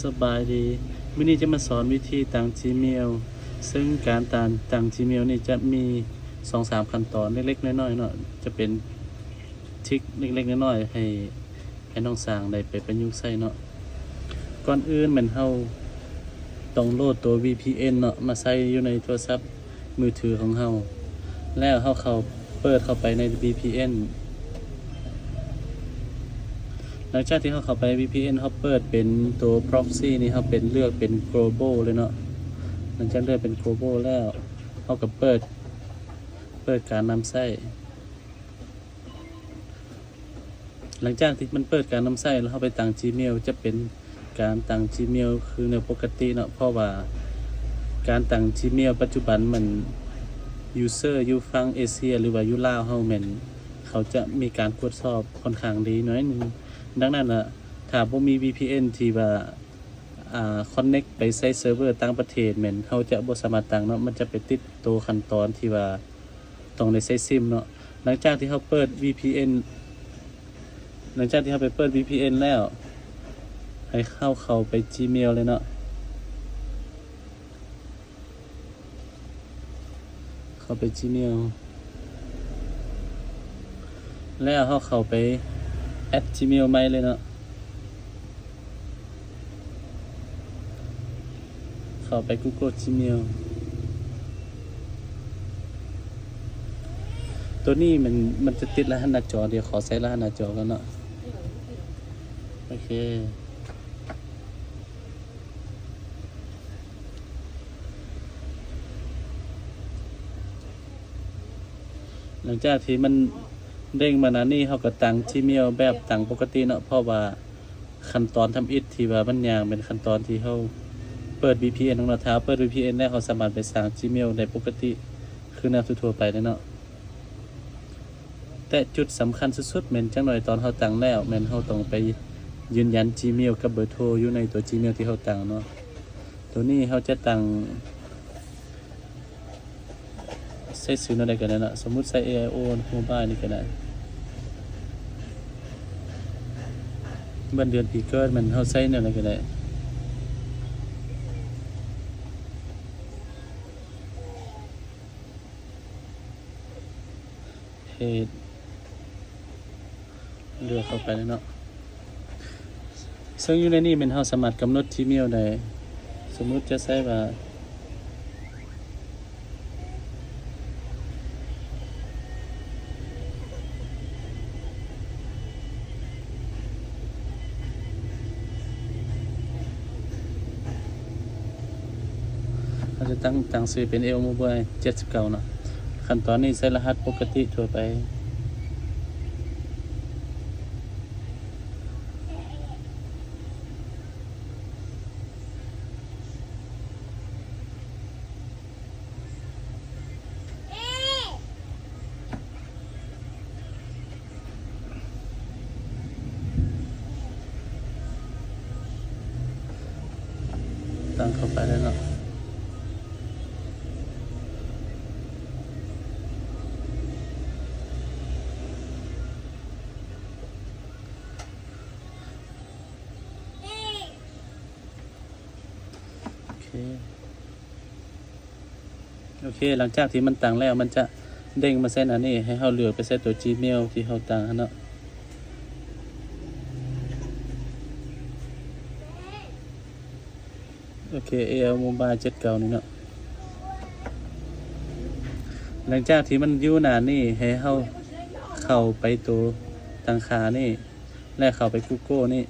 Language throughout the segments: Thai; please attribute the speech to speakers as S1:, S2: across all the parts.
S1: สบายดีวันนี้จะมาสอนวิธีตั้ง Gmail ซึ่งการตั้ง Gmail นี่จะมี 2-3 ขั้นตอนเล็กๆน้อยๆเนาะจะเป็นทริคเล็กๆน้อยๆให้น้องสร้างได้ไปประยุกต์ใช้เนาะก่อนอื่นเหมือนเฮาต้องโหลดตัว VPN เนาะมาใส่อยู่ในโทรศัพท์มือถือของเฮาแล้วเฮาเปิดเข้าไปใน VPN หลังจากที่เขาเข้าไป VPN เขาเปิดเป็นตัว proxy นี่เขาเป็นเลือกเป็น global เลยเนาะหลังจากเลือกเป็น global แล้วเขาก็เปิดการนำไส้หลังจากที่มันเปิดการนำไส้แล้วเขาไปตั้ง Gmail จะเป็นการตั้ง Gmail คือในปกติเนาะเพราะว่าการตั้ง Gmail ปัจจุบันมัน user อยู่ฝั่งเอเชียหรือว่าอยู่ลาวเฮาแม่นเขาจะมีการตรวจสอบค่อนข้างดีน้อยนึงดังนั้นล่ะถ้าบ่มี VPN ที่ว่าconnect ไปใช้เซิร์ฟเวอร์ต่างประเทศแม่นเฮาจะบ่สามารถตั้งเนาะมันจะไปติดตัวขั้นตอนที่ว่าต้องได้ใช้ซิมเนาะหลังจากที่เฮาเปิด VPN หลังจากที่เฮาไปเปิด VPN แล้วให้เข้าไป Gmail เลยเนาะเข้าไป Gmail แล้วเข้าไป add Gmail ใหม่เลยเนาะเข้าไป Google Gmail ตัวนี้มันจะติดรหัสหน้าจอเดี๋ยวขอใส่รหัสหน้าจอกันเนาะโอเคหลังจากที่มันเด้งมานะนี่เขาก็ตั้ง Gmail แบบตั้งปกติเนาะเพราะว่าขั้นตอนทำอิฐที่ว่ามันยากเป็นขั้นตอนที่เขาเปิด VPN ของเราเท้าเปิด VPN แล้วเขาสามารถไปสร้าง Gmail ได้ปกติคือแนวทั่วๆไปเนาะแต่จุดสำคัญสุดๆแม่นจังหน่อยตอนเขาตั้งแล้วแม่นเขาต้องไปยืนยัน Gmail กับเบอร์โทรอยู่ในตัว Gmail ที่เขาตั้งเนาะตัวนี้เขาจะตั้งใส่ซื้ออะไรกันนะสมมุติใส่ AIO Mobile นี่ก็ได้วันเดือนปีเกิดมันเฮาใส่แนวไหนก็ได้เพจเลือกเข้าไปแล้วเนาะซึ่งอยู่ในนี้มันเฮาสามารถกำหนด Gmail ได้สมมุติจะใส่ว่าเราจะตั้งชื่อเป็น AIO Mobile 79เนาะขั้นตอนนี้ใส่รหัสปกติทั่วไปตั้งเข้าไปแล้วเนาะโอเคหลังจากที่มันตั้งแล้วมันจะเด้งมาเส้นอันนี้ให้เราเลือกไปเส้นตัว Gmail ที่เราตั้งเนาะโอเค AIO Mobile 79นี่เนาะหลังจากที่มันอยู่หน้านี่ให้เราเข้าไปตัวตั้งค่านี่และเข้าไป Google นี่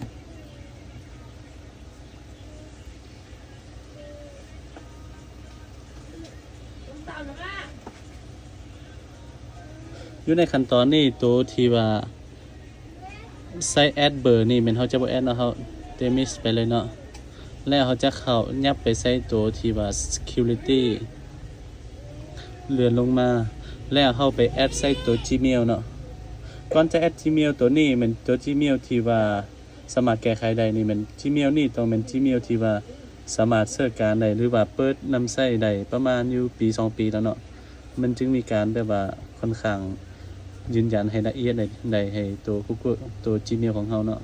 S1: อยู่ในขั้นตอนนี้ตัวที่ว่าใส่แอดเบอร์นี่มันเขาจะบ่แอดเนาะเขาเดมิสไปเลยเนาะแล้วเขาจะเข้ายับไปใส่ตัวที่ว่า security เลื่อนลงมาแล้วเข้าไปแอดใส่ตัว Gmail เนาะก่อนจะแอด Gmail ตัวนี้มันตัว Gmail ที่ว่าสามารถแก้ไขได้นี่มัน Gmail นี่ต้องเป็น Gmail ที่ว่าสามารถเสิร์ชการได้หรือว่าเปิดนำใช้ได้ประมาณอยู่ปี2ปีแล้วเนาะมันจึงมีการแบบว่าค่อนข้างยืนยันให้ละเอียดในให้ตัว Google ตัว Gmail ของเราเนาะ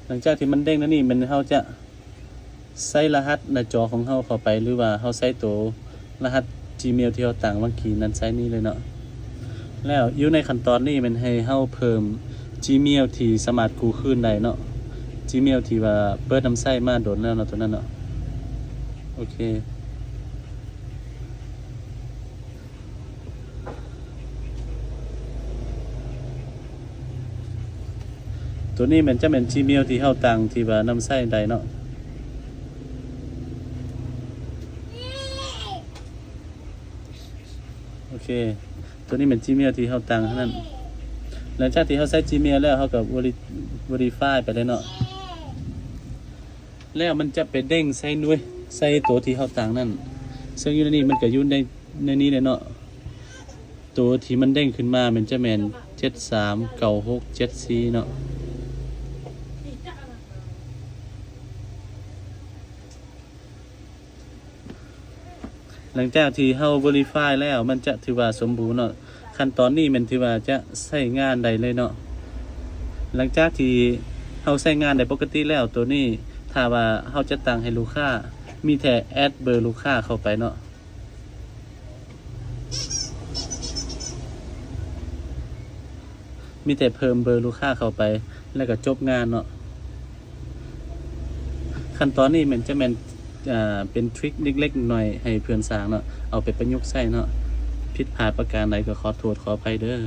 S1: หลังจากที่มันเด้งแล้วนี่มันเฮาจะใส่รหัสหน้าจอของเฮาเข้าไปหรือว่าเฮาใส่ตัวรหัส Gmail ที่เฮาตั้งเมื่อกี้นั้นใส่นี่เลยเนาะแล้วอยู่ในขั้นตอนนี้มันให้เฮาเพิ่ม Gmail ที่สามารถกู้คืนได้เนาะ Gmail ที่ว่าเปิดน้ำใช้มาโดนแล้วเนาะตัวนั้นเนาะโอเคตัวนี้มันจะเป็น Gmail ที่เฮาตั้งที่ว่านำใช้ได้เนาะโอเคตัวนี้เป็น Gmail ที่เฮาตั้งเท่านั้นหลังจากที่เฮาใช้ Gmail แล้วเฮาก็ verify ไปเลยเนาะแล้วมันจะไปเด้งใส่หน่วยใส่ตัวที่เฮาตั้งนั่นซึ่งอยู่ในนี้มันก็อยู่ในนี้เลยเนาะตัวที่มันเด้งขึ้นมามันจะแม่น739674เนาะหลังจากที่เฮา verify แล้วมันจะถือว่าสมบูรณ์เนาะขั้นตอนนี้มันถือว่าจะใช้งานได้เลยเนาะหลังจากที่เฮาใช้งานได้ปกติแล้วตัวนี้ถ้าว่าเฮาจะตั้งให้ลูกค้ามีแต่แอดเบอร์ลูกค้าเข้าไปเนาะมีแต่เพิ่มเบอร์ลูกค้าเข้าไปแล้วก็จบงานเนาะขั้นตอนนี้มันจะแม่นเป็นทริคเล็กๆหน่อยให้เพื่อนสร้างเนาะเอาไปประยุกต์ใช้เนาะผิดพลาดประการใดก็ขอโทษขออภัยเด้อ